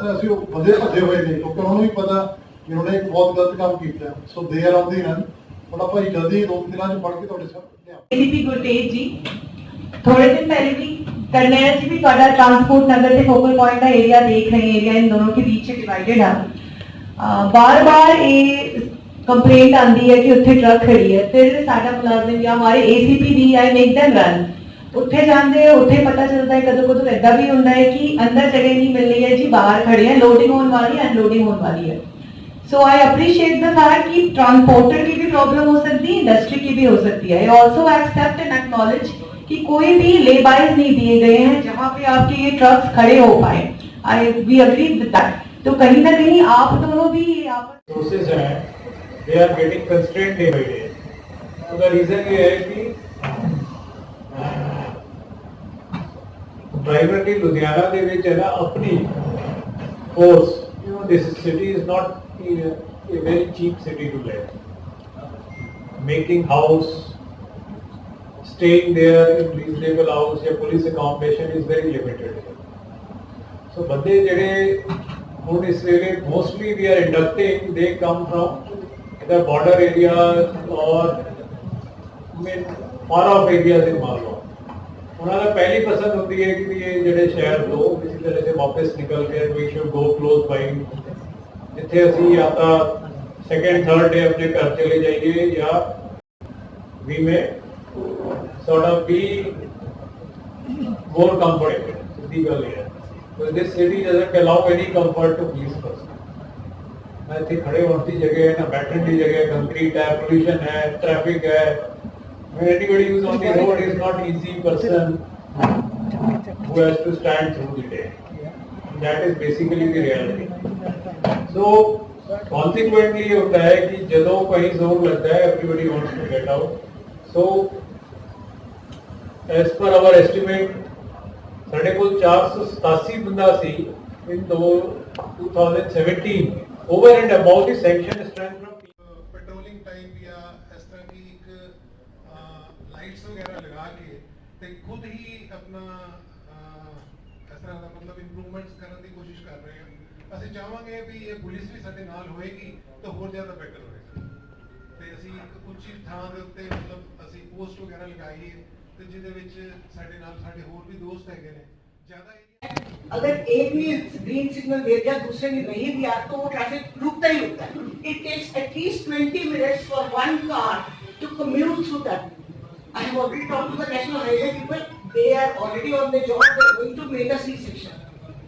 वास्ते ਅਸੀਂ ਉਹ ਵਧੇ ਭੱਜੇ ਹੋਏ ਨੇ ਕਿਉਂਕਿ ਉਹਨਾਂ ਨੂੰ ਵੀ ਪਤਾ ਕਿ ਉਹਨਾਂ ਨੇ ਇੱਕ ਬਹੁਤ ਗਲਤ ਕੰਮ ਕੀਤਾ ਸੋ they are on the run ਹੁਣ ਆਪਾਂ ਜਲਦੀ 2 ਦਿਨਾਂ ਚ ਪੜ ਕੇ ਤੁਹਾਡੇ ਸਾਹਮਣੇ एसीपी गुरतेज जी थोड़े दिन पहले भी करनैल जी भी ਤੁਹਾਡਾ ट्रांसपोर्ट नगर के फोकल पॉइंट का एरिया देख रहे हैं एरिया इन दोनों के बीच डिवाइडेड है बार बार ये कंप्लेंट आती है कि उत्थे ट्रक खड़ी है फिर साडा मुलाजिम या हमारे एसीपी भी आई मेक देम रन उत्थे जाते हैं उत्थे पता चलता है कदों कदों ऐसा भी होता है कि अंदर जगह नहीं मिल रही है जी बाहर खड़े हैं लोडिंग होने वाली है अनलोडिंग होने वाली है सो आई अप्रिशिएट द फैक्ट कि ट्रांसपोर्टर की भी प्रॉब्लम हो सकती है इंडस्ट्री की भी हो सकती है I also accept and acknowledge कि कोई भी लेबाइज नहीं दिए गए हैं जहां पे आपके ये ट्रक्स खड़े हो पाए I we agree with that तो कहीं ना कहीं आप दोनों भी सोर्सेज हैं they are getting constraint day by day तो द रीजन ये है कि ड्राइवर की लुधियाना दे विच है ना अपनी force you know this city is not a very cheap city to live making house staying there in reasonable house या police accommodation is very limited so बंदे जड़े हुण इस वेले mostly we are inducting they come from either border areas or far off areas in Malwa उन्होंने पहली पसंद होती है कि ये जड़े शहर दो किसी तरह से वापस निकल के we should go close by जिथे असी या तो सेकेंड थर्ड डे अपने घर चले जाइए या वी में sort of be more comfortable सीधी गल है so this city doesn't allow any comfort to police person ना इतने खड़े होने की जगह है ना बैठने की जगह कंक्रीट है पोल्यूशन है ट्रैफिक है when anybody who is on the road is not easy person who has to stand through the day that is basically the reality so consequently ये होता है कि जदों कहीं जोर लगता है everybody wants to get out so as per our estimate साढ़े को 487 बंदा सी in 2017 over and above the sanction strength from patrolling time या इस तरह की एक लाइट्स वगैरह लगा के ते खुद ही अपना इस तरह का मतलब इंप्रूवमेंट्स करने की कोशिश कर रहे हैं ਅਸੀਂ ਚਾਹਾਂਗੇ ਵੀ ਇਹ ਪੁਲਿਸ ਵੀ ਸਾਡੇ ਨਾਲ ਹੋਏਗੀ ਤਾਂ ਹੋਰ ਜ਼ਿਆਦਾ ਬੈਟਰ ਹੋਏਗਾ ਤੇ ਅਸੀਂ ਇੱਕ ਉੱਚੀ ਥਾਂ ਦੇ ਉੱਤੇ ਮਤਲਬ ਅਸੀਂ ਪੋਸਟ ਵਗੈਰਾ ਲਗਾਈਏ ਤੇ ਜਿਹਦੇ ਵਿੱਚ ਸਾਡੇ ਨਾਲ ਸਾਡੇ ਹੋਰ ਵੀ ਦੋਸਤ ਹੈਗੇ ਨੇ ਜ਼ਿਆਦਾ अगर एक ने ग्रीन सिग्नल दे दिया दूसरे ने नहीं दिया तो वो ट्रैफिक रुकता ही रुकता है it takes at least 20 minutes for one car to commute through that I have already talked to the national highway people they are already on the job they are going to make a C section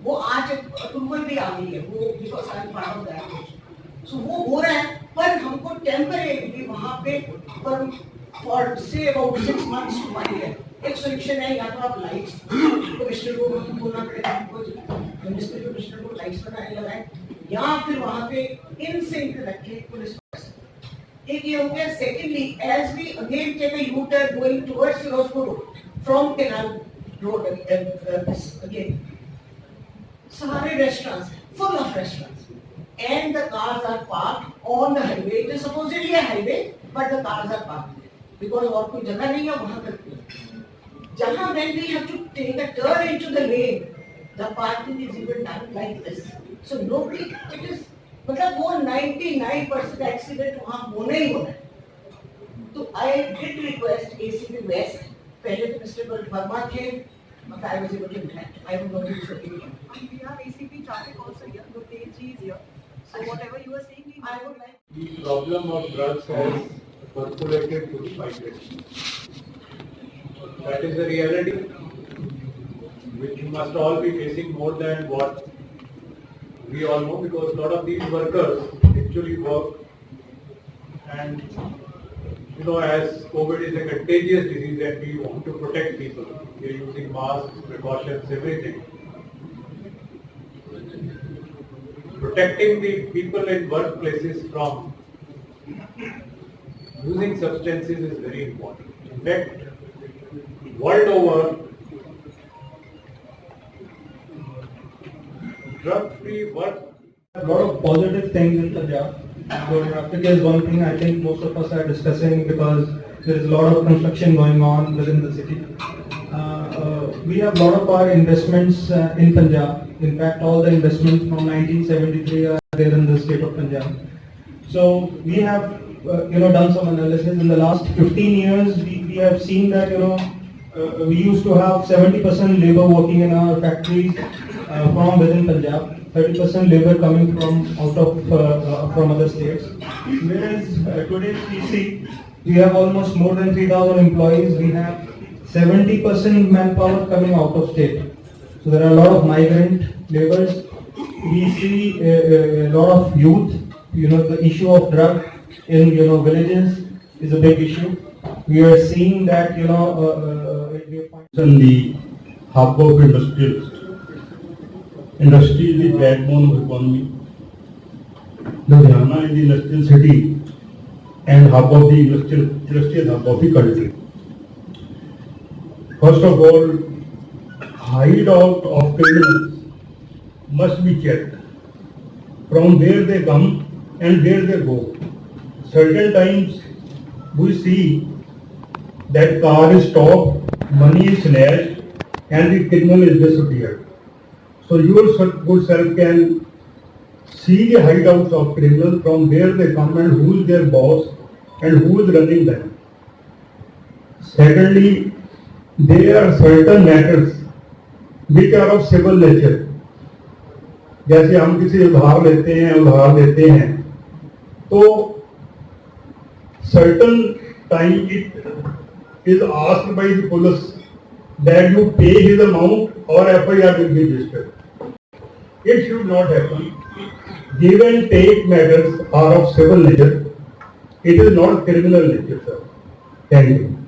वो आज approval भी आ गई है वो because I am part of that so वो हो रहा है पर हमको टेम्परेरी वहाँ पे पर for say about 6 months to 1 year एक सोल्यूशन है या तो आप लाइट्स कमिश्नर को बोलना पड़ेगा हमको म्युनिसिपल कमिश्नर को लाइट्स बनाने लगाए या फिर वहाँ पे इन सिंक रखे पुलिस एक ये हो गया secondly as we again take a U turn going towards Firozpur road from canal road again सारे restaurants full of restaurants and the cars are parked on the highway it is supposedly a highway but the cars are parked because और कोई जगह नहीं है वहाँ पर जहाँ when we have to take a turn into the lane the parking is even done like this so nobody it is मतलब वो 99% accident वहाँ होना ही होना है तो I did request ACP West पहले तो Mr. Verma थे but I was able to interact. I was going to say we have ACP traffic also here Gurtej ji is here so whatever you are saying I would like the problem of drugs has percolated to the migration. That is the reality which you must all be facing more than what we all know because a lot of these workers actually work and you know as COVID is a contagious disease and we want to protect people we are using masks precautions everything protecting the people in workplaces from using substances is very important in fact world over drug free work a lot of positive things in Punjab. So traffic is one thing I think most of us are discussing because There is a lot of construction going on within the city. We have a lot of our investments in Punjab. In fact, all the investments from 1973 are there in the state of Punjab. So we have done some analysis. In the last 15 years, we have seen that we used to have 70% labor working in our factories from within Punjab, 30% labor coming from out of from other states. Whereas today we see we have almost more than 3,000 employees. We have 70% manpower coming out of state. So there are a lot of migrant laborers. We see a lot of youth. The issue of drug in villages is a big issue. We are seeing that the hub of industrials. Industry is the backbone of economy. Ludhiana is the industrial city and hub of the industrial hub of the country. First of all, hideout of criminals must be checked from where they come and where they go. Certain times we see that car is stopped, money is snatched, and the criminal is disappeared. So your good self can see the hideouts of criminals from where they come and who is their boss and who is running them. Secondly, there are certain matters which are of civil nature. जैसे हम किसी उधार लेते हैं तो certain time it is asked by the police that you pay his amount or FIR will be registered. It should not happen. Give and take matters are of civil nature. It is not criminal nature, sir. Thank you.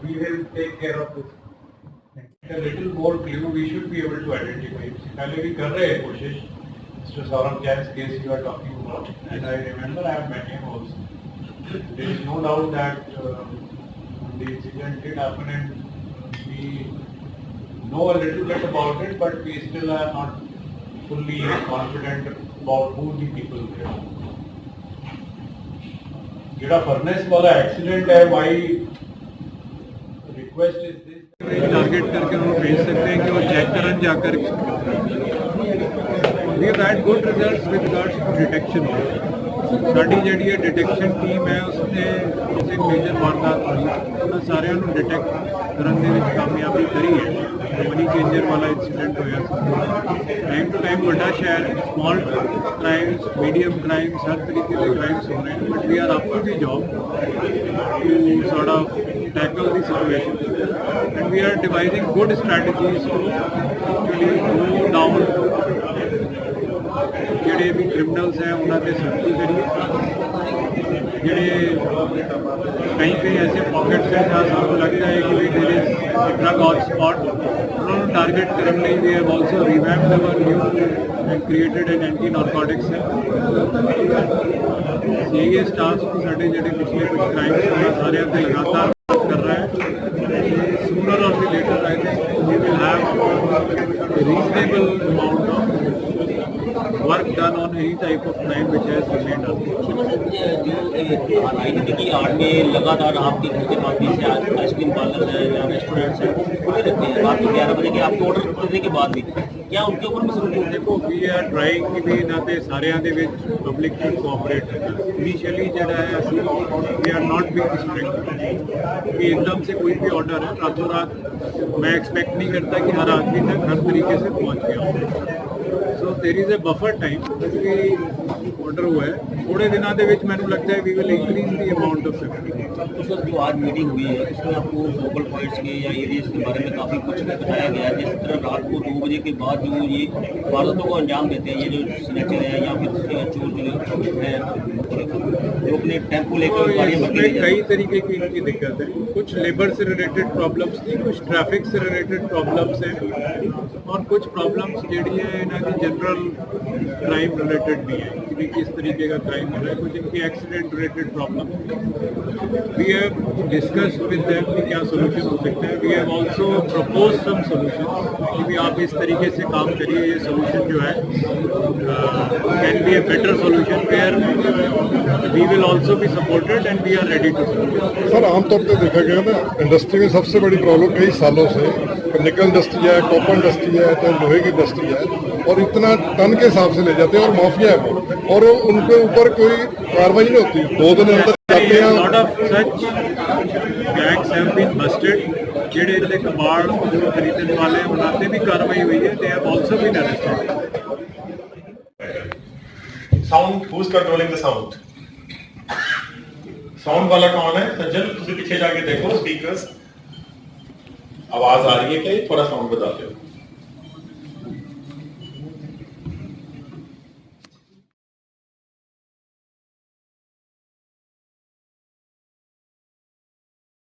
We will take care of this. A little more clue we should be able to identify. पहले भी कर रहे हैं कोशिश. Mr. Saurabh Jain's case you are talking about, and I remember I have met him also. There is no doubt that the incident did happen, and we know a little bit about it, but we still are not fully confident about who the people were. जेड़ा furnace वाला accident है, my request is this. Target करके उनको भेज सकते हैं कि वो चेक करन जाकर. We have had good results with regards to detection. ਸਾਡੀ ਜਿਹੜੀ डिटेक्शन टीम है उसने ਕਿਸੇ ਮੇਜਰ ਵਾਰਦਾਤ ਹੋਈ ਉਹਨਾਂ ਸਾਰਿਆਂ ਨੂੰ डिटेक्ट ਕਰਨ ਦੇ ਵਿੱਚ ਕਾਮਯਾਬੀ ਕਰੀ ਹੈ. ਮਨੀ ਚੇਂਜਰ ਵਾਲਾ ਇਨਸੀਡੈਂਟ ਹੋਇਆ ਸੀ. ਟਾਈਮ ਟੂ ਟਾਈਮ ਵੱਡਾ ਸ਼ਹਿਰ ਸਮਾਲ ਕ੍ਰਾਈਮਸ ਮੀਡੀਅਮ ਕ੍ਰਾਈਮਸ ਹਰ ਤਰੀਕੇ ਦੇ ਕ੍ਰਾਈਮਸ ਹੋ ਰਹੇ ਨੇ but we are up to the job to sort of tackle the situation, and we are devising good strategies to actually go down ਜਿਹੜੇ ਵੀ criminals हैं ਉਹਨਾਂ ਤੇ सख्ती करिए. ਜਿਹੜੇ कहीं ऐसे pockets हैं जहाँ ਸਾਨੂੰ लगता है कि there is drug hotspot ਉਹਨਾਂ ਨੂੰ target ਕਰਨ ਲਈ we have also revamped our new and created an anti-narcotics cell. CIA staff को ਸਾਡੇ ਜਿਹੜੇ ਪਿਛਲੇ ਕੁਝ crimes ਹੋਏ ਸਾਰਿਆਂ ਤੇ ਲਗਾਤਾਰ कर रहा है. Sooner or later, I think we will have a reasonable amount of work done on any type of crime which has remained unsolved. जो राजनीति की आड़ में लगातार आपके घर के पास भी से आइसक्रीम पार्लर है या रेस्टोरेंट्स हैं खुले रहते हैं रात को 11 बजे के आपके ऑर्डर देने के बाद भी क्या उनके ऊपर भी शुरू देखो वी आर ट्राइंग कि भी ना ते सारिਆਂ ਦੇ ਵਿੱਚ ਪਬਲਿਕ ਨੂੰ ਕੋਆਪਰੇਟ ਕਰਨਾ. ਇਨੀਸ਼ੀਅਲੀ ਜਿਹੜਾ ਹੈ ਅਸੀਂ ਵੀ ਆਰ ਨਾਟ ਬੀइंग स्ट्रिक्ट कि एकदम से कोई भी ऑर्डर है रातों रात मैं एक्सपेक्ट नहीं करता कि हर आदमी तक हर तरीके से पहुंच गया. So there is a buffer time कि ऑर्डर हुआ है थोड़े दिनों के ਵਿੱਚ ਮੈਨੂੰ लगता है we will increase the amount of safety. तो सर जो आज मीटिंग हुई है उसमें आपको फोकल पॉइंट्स के या एरियाज के बारे में काफ़ी कुछ बताया गया है. जिस तरह रात को 2 बजे के बाद जो ये वारदातों को अंजाम देते हैं ये जो स्नैचर है या फिर चोर जो है जो अपने टेम्पो लेकर गाड़ियाँ भरती हैं. कई तरीके की इनकी दिक्कत है. कुछ लेबर से रिलेटेड प्रॉब्लम्स थी कुछ ट्रैफिक से रिलेटेड प्रॉब्लम्स हैं और कुछ प्रॉब्लम्स जी है इन्हों की जनरल क्राइम रिलेटेड भी है. भी किस तरीके का क्राइम हो रहा है, कुछ इनकी accident related problem. We have discussed with them कि क्या सोल्यूशन हो सकते हैं। We have also propose some solution कि भी आप इस तरीके से काम करिए, ये सोल्यूशन जो है can be a better solution where we will also be supported and we are ready to support. Sir आमतौर पे देखा गया ना, इंडस्ट्री में सबसे बड़ी प्रॉब्लम कई सालों से निकल इंडस्ट्री है, कॉपर इंडस्ट्री है, तो लोहे की इंडस्ट्री है, और इतना टन के हिसाब से ले जाते हैं और माफिया है वो, और उनके ऊपर कोई कार्रवाई नहीं होती। 2 दिन अंदर जाते हैं। Lot of such gangs have been busted, जेडे इतने कबाड़ जो खरीदने वाले उन्होंने भी कार्रवाई हुई है। They have also been arrested. Sound, who is controlling the sound? Sound वाला कौन है? सज्जन, तुम पीछे जाके देखो स्पीकर्स, आवाज आ रही है क्या? थोड़ा साउंड बता दो।